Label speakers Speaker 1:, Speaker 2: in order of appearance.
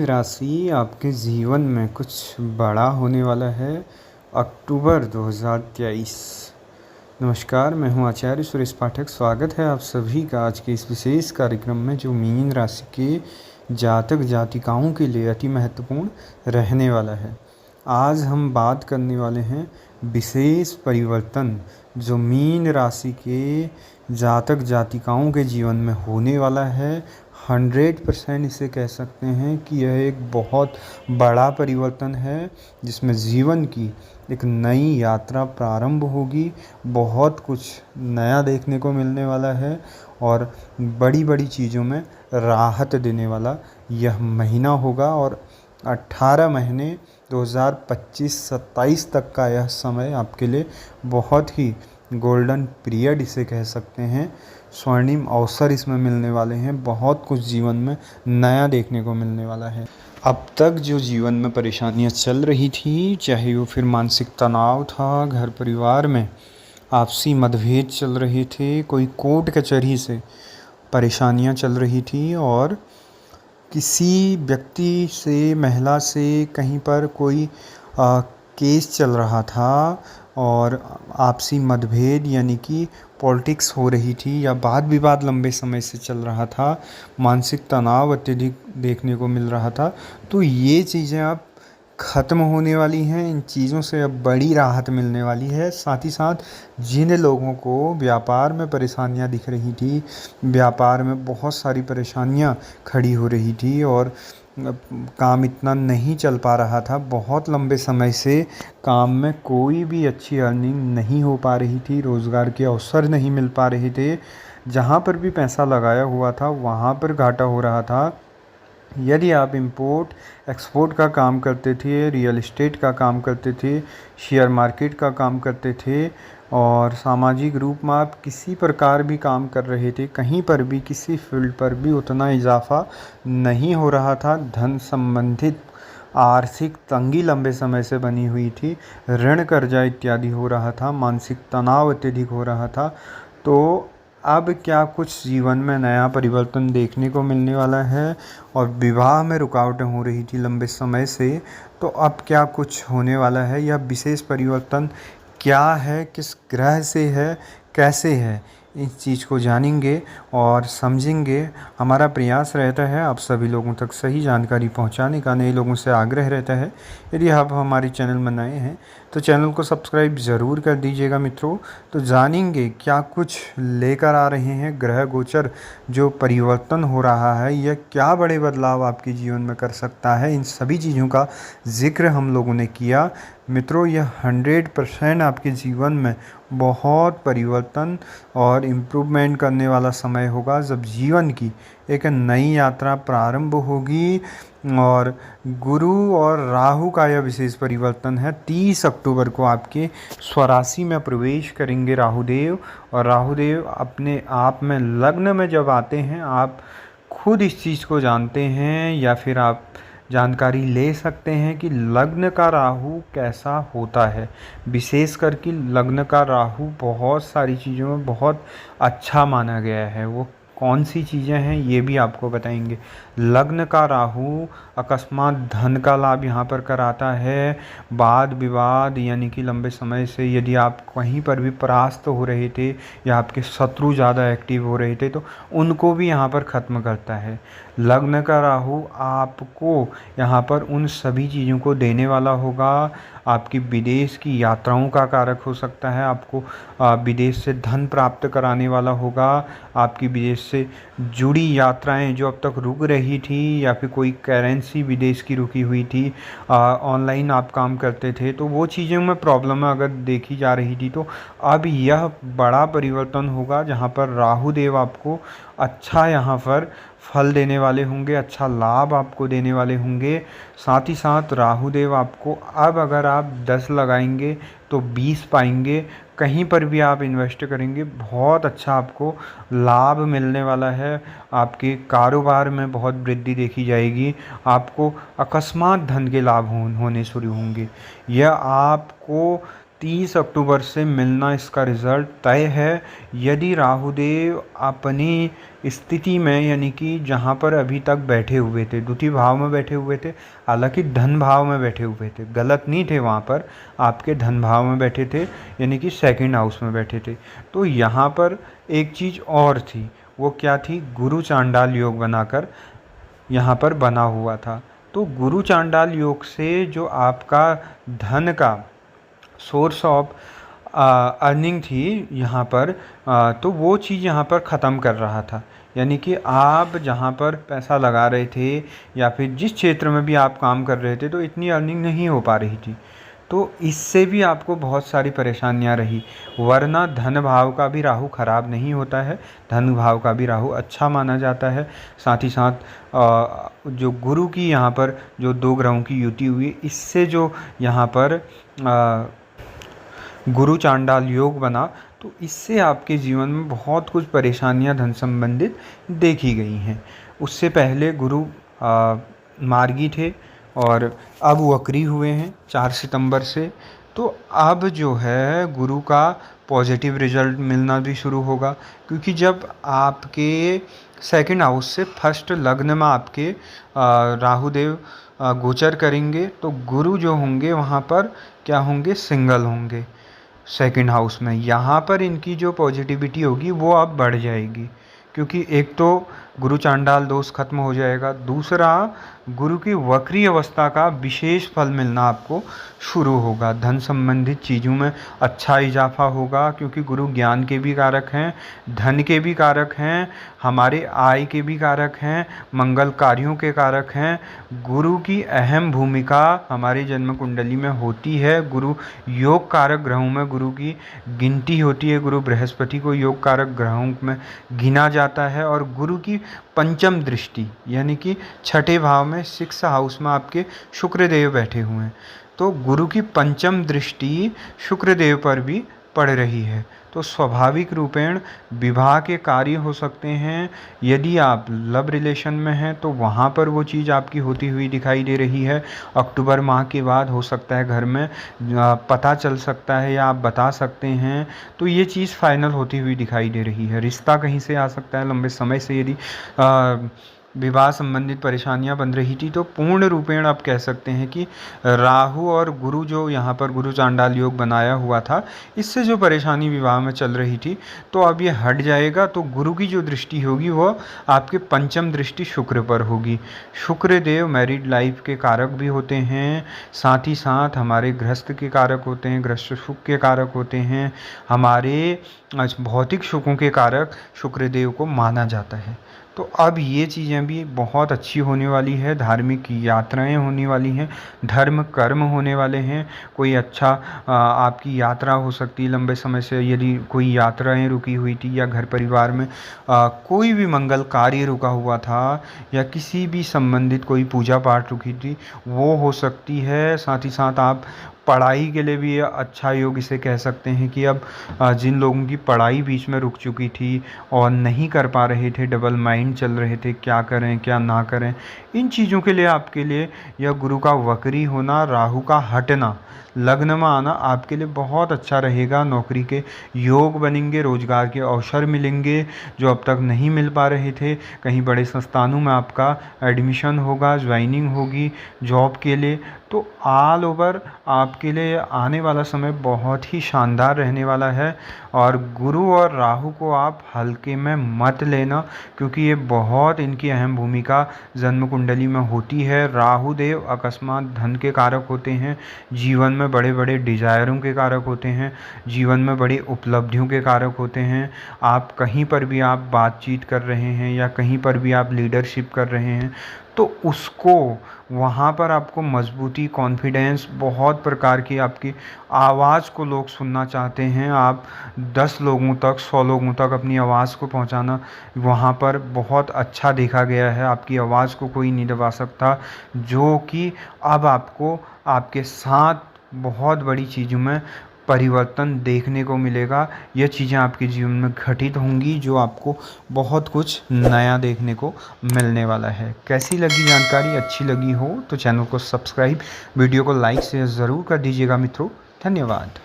Speaker 1: राशि आपके जीवन में कुछ बड़ा होने वाला है अक्टूबर 2023। नमस्कार, मैं हूं आचार्य सुरेश पाठक। स्वागत है आप सभी का आज के इस विशेष कार्यक्रम में, जो मीन राशि के जातक जातिकाओं के लिए अति महत्वपूर्ण रहने वाला है। आज हम बात करने वाले हैं विशेष परिवर्तन जो मीन राशि के जातक जातिकाओं के जीवन में होने वाला है। 100% इसे कह सकते हैं कि यह एक बहुत बड़ा परिवर्तन है, जिसमें जीवन की एक नई यात्रा प्रारंभ होगी। बहुत कुछ नया देखने को मिलने वाला है और बड़ी बड़ी चीज़ों में राहत देने वाला यह महीना होगा। और 18 महीने 2025-27 तक का यह समय आपके लिए बहुत ही गोल्डन पीरियड इसे कह सकते हैं। स्वर्णिम अवसर इसमें मिलने वाले हैं। बहुत कुछ जीवन में नया देखने को मिलने वाला है। अब तक जो जीवन में परेशानियां चल रही थी, चाहे वो फिर मानसिक तनाव था, घर परिवार में आपसी मतभेद चल रहे थे, कोई कोर्ट कचहरी से परेशानियां चल रही थी, और किसी व्यक्ति से, महिला से कहीं पर कोई केस चल रहा था और आपसी मतभेद यानी कि पॉलिटिक्स हो रही थी, या वाद विवाद लंबे समय से चल रहा था, मानसिक तनाव अत्यधिक देखने को मिल रहा था, तो ये चीज़ें अब ख़त्म होने वाली हैं। इन चीज़ों से अब बड़ी राहत मिलने वाली है। साथ ही साथ जिन लोगों को व्यापार में परेशानियां दिख रही थी, व्यापार में बहुत सारी परेशानियां खड़ी हो रही थी और काम इतना नहीं चल पा रहा था, बहुत लंबे समय से काम में कोई भी अच्छी अर्निंग नहीं हो पा रही थी, रोज़गार के अवसर नहीं मिल पा रहे थे, जहाँ पर भी पैसा लगाया हुआ था वहाँ पर घाटा हो रहा था। यदि आप इंपोर्ट एक्सपोर्ट का काम करते थे, रियल एस्टेट का काम करते थे, शेयर मार्केट का काम करते थे, और सामाजिक रूप में आप किसी प्रकार भी काम कर रहे थे, कहीं पर भी किसी फील्ड पर भी उतना इजाफा नहीं हो रहा था, धन संबंधित आर्थिक तंगी लंबे समय से बनी हुई थी, ऋण कर्जा इत्यादि हो रहा था, मानसिक तनाव अत्यधिक हो रहा था, तो अब क्या कुछ जीवन में नया परिवर्तन देखने को मिलने वाला है। और विवाह में रुकावटें हो रही थी लंबे समय से, तो अब क्या कुछ होने वाला है। यह विशेष परिवर्तन क्या है, किस ग्रह से है, कैसे है, इस चीज़ को जानेंगे और समझेंगे। हमारा प्रयास रहता है आप सभी लोगों तक सही जानकारी पहुंचाने का। नए लोगों से आग्रह रहता है, यदि आप हमारे चैनल में नए हैं तो चैनल को सब्सक्राइब ज़रूर कर दीजिएगा मित्रों। तो जानेंगे क्या कुछ लेकर आ रहे हैं ग्रह गोचर, जो परिवर्तन हो रहा है, यह क्या बड़े बदलाव आपके जीवन में कर सकता है। इन सभी चीज़ों का जिक्र हम लोगों ने किया मित्रों। यह 100% आपके जीवन में बहुत परिवर्तन और इम्प्रूवमेंट करने वाला समय होगा, जब जीवन की एक नई यात्रा प्रारंभ होगी। और गुरु और राहु का यह विशेष परिवर्तन है। 30 अक्टूबर को आपके स्वराशि में प्रवेश करेंगे राहुदेव, और राहुदेव अपने आप में लग्न में जब आते हैं, आप खुद इस चीज़ को जानते हैं या फिर आप जानकारी ले सकते हैं कि लग्न का राहु कैसा होता है। विशेषकर कि लग्न का राहु बहुत सारी चीज़ों में बहुत अच्छा माना गया है। वो कौन सी चीज़ें हैं ये भी आपको बताएंगे। लग्न का राहु अकस्मात धन का लाभ यहाँ पर कराता है। वाद विवाद यानी कि लंबे समय से यदि आप कहीं पर भी परास्त हो रहे थे या आपके शत्रु ज़्यादा एक्टिव हो रहे थे, तो उनको भी यहाँ पर ख़त्म करता है। लग्न का राहु आपको यहाँ पर उन सभी चीज़ों को देने वाला होगा। आपकी विदेश की यात्राओं का कारक हो सकता है, आपको विदेश से धन प्राप्त कराने वाला होगा। आपकी विदेश से जुड़ी यात्राएं जो अब तक रुक रही थी, या फिर कोई करेंसी विदेश की रुकी हुई थी, ऑनलाइन आप काम करते थे, तो वो चीज़ों में प्रॉब्लम अगर देखी जा रही थी, तो अब यह बड़ा परिवर्तन होगा जहाँ पर राहु देव आपको अच्छा यहाँ पर फल देने वाले होंगे, अच्छा लाभ आपको देने वाले होंगे। साथ ही साथ राहु देव आपको अब अगर आप 10 लगाएंगे तो 20 पाएंगे। कहीं पर भी आप इन्वेस्ट करेंगे बहुत अच्छा आपको लाभ मिलने वाला है। आपके कारोबार में बहुत वृद्धि देखी जाएगी। आपको अकस्मात धन के लाभ होने शुरू होंगे। यह आपको 30 अक्टूबर से मिलना इसका रिज़ल्ट तय है। यदि राहुदेव अपनी स्थिति में, यानी कि जहाँ पर अभी तक बैठे हुए थे, द्वितीय भाव में बैठे हुए थे, हालांकि धन भाव में बैठे हुए थे, गलत नहीं थे, वहाँ पर आपके धन भाव में बैठे थे, यानी कि सेकंड हाउस में बैठे थे। तो यहाँ पर एक चीज़ और थी, वो क्या थी? गुरु चांडाल योग बनाकर यहाँ पर बना हुआ था। तो गुरु चांडाल योग से जो आपका धन का सोर्स ऑफ अर्निंग थी यहाँ पर, तो वो चीज़ यहाँ पर ख़त्म कर रहा था। यानी कि आप जहाँ पर पैसा लगा रहे थे या फिर जिस क्षेत्र में भी आप काम कर रहे थे, तो इतनी अर्निंग नहीं हो पा रही थी। तो इससे भी आपको बहुत सारी परेशानियाँ रही। वरना धन भाव का भी राहु खराब नहीं होता है, धन भाव का भी राहु अच्छा माना जाता है। साथ ही साथ जो गुरु की यहाँ पर जो 2 ग्रहों की युति हुई, इससे जो यहाँ पर गुरु चांडाल योग बना, तो इससे आपके जीवन में बहुत कुछ परेशानियां धन संबंधित देखी गई हैं। उससे पहले गुरु मार्गी थे और अब वक्री हुए हैं 4 सितंबर से। तो अब जो है गुरु का पॉजिटिव रिजल्ट मिलना भी शुरू होगा, क्योंकि जब आपके सेकंड हाउस से फर्स्ट लग्न में आपके राहुदेव गोचर करेंगे, तो गुरु जो होंगे वहाँ पर क्या होंगे? सिंगल होंगे सेकंड हाउस में। यहाँ पर इनकी जो पॉजिटिविटी होगी वो अब बढ़ जाएगी, क्योंकि एक तो गुरु चांडाल दोष खत्म हो जाएगा, दूसरा गुरु की वक्री अवस्था का विशेष फल मिलना आपको शुरू होगा। धन संबंधित चीज़ों में अच्छा इजाफा होगा, क्योंकि गुरु ज्ञान के भी कारक हैं, धन के भी कारक हैं, हमारे आय के भी कारक हैं, मंगल कार्यों के कारक हैं। गुरु की अहम भूमिका हमारी जन्म कुंडली में होती है। गुरु योग कारक ग्रहों में गुरु की गिनती होती है। गुरु बृहस्पति को योग कारक ग्रहों में गिना जाता है। और गुरु की पंचम दृष्टि, यानी कि छठे भाव में 6 हाउस में आपके शुक्रदेव बैठे हुए हैं, तो गुरु की पंचम दृष्टि शुक्रदेव पर भी पड़ रही है। तो स्वाभाविक रूपेण विवाह के कार्य हो सकते हैं। यदि आप लव रिलेशन में हैं तो वहाँ पर वो चीज़ आपकी होती हुई दिखाई दे रही है। अक्टूबर माह के बाद हो सकता है घर में पता चल सकता है या आप बता सकते हैं, तो ये चीज़ फाइनल होती हुई दिखाई दे रही है। रिश्ता कहीं से आ सकता है। लंबे समय से यदि विवाह संबंधित परेशानियां बन रही थी, तो पूर्ण रूपेण आप कह सकते हैं कि राहु और गुरु जो यहाँ पर गुरु चांडाल योग बनाया हुआ था, इससे जो परेशानी विवाह में चल रही थी, तो अब ये हट जाएगा। तो गुरु की जो दृष्टि होगी वो आपके पंचम दृष्टि शुक्र पर होगी। शुक्र देव मैरिड लाइफ के कारक भी होते हैं, साथ ही साथ हमारे गृहस्थ के कारक होते हैं, गृहस्थ सुख के कारक होते हैं, हमारे भौतिक सुखों के कारक शुक्रदेव को माना जाता है। तो अब ये चीज़ें भी बहुत अच्छी होने वाली है। धार्मिक यात्राएं होने वाली हैं, धर्म कर्म होने वाले हैं। कोई अच्छा आपकी यात्रा हो सकती है लंबे समय से। यदि कोई यात्राएं रुकी हुई थी या घर परिवार में कोई भी मंगल कार्य रुका हुआ था या किसी भी संबंधित कोई पूजा पाठ रुकी थी, वो हो सकती है। साथ ही साथ आप पढ़ाई के लिए भी अच्छा योग इसे कह सकते हैं कि अब जिन लोगों की पढ़ाई बीच में रुक चुकी थी और नहीं कर पा रहे थे, डबल माइंड चल रहे थे, क्या करें क्या ना करें, इन चीज़ों के लिए आपके लिए यह गुरु का वक्री होना, राहु का हटना, लग्न में आना आपके लिए बहुत अच्छा रहेगा। नौकरी के योग बनेंगे, रोजगार के अवसर मिलेंगे जो अब तक नहीं मिल पा रहे थे। कहीं बड़े संस्थानों में आपका एडमिशन होगा, ज्वाइनिंग होगी जॉब के लिए। तो ऑल ओवर आपके लिए आने वाला समय बहुत ही शानदार रहने वाला है। और गुरु और राहु को आप हल्के में मत लेना, क्योंकि ये बहुत इनकी अहम भूमिका जन्म कुंडली में होती है। राहु देव अकस्मात धन के कारक होते हैं, जीवन में बड़े बड़े डिजायरों के कारक होते हैं, जीवन में बड़ी उपलब्धियों के कारक होते हैं। आप कहीं पर भी आप बातचीत कर रहे हैं या कहीं पर भी आप लीडरशिप कर रहे हैं, तो उसको वहाँ पर आपको मजबूती, कॉन्फिडेंस, बहुत प्रकार की आपकी आवाज़ को लोग सुनना चाहते हैं। आप 10 लोगों तक, 100 लोगों तक अपनी आवाज़ को पहुँचाना वहाँ पर बहुत अच्छा देखा गया है। आपकी आवाज़ को कोई नहीं दबा सकता, जो कि अब आपको आपके साथ बहुत बड़ी चीज़ों में परिवर्तन देखने को मिलेगा। यह चीज़ें आपके जीवन में घटित होंगी जो आपको बहुत कुछ नया देखने को मिलने वाला है। कैसी लगी जानकारी? अच्छी लगी हो तो चैनल को सब्सक्राइब, वीडियो को लाइक शेयर ज़रूर कर दीजिएगा मित्रों। धन्यवाद।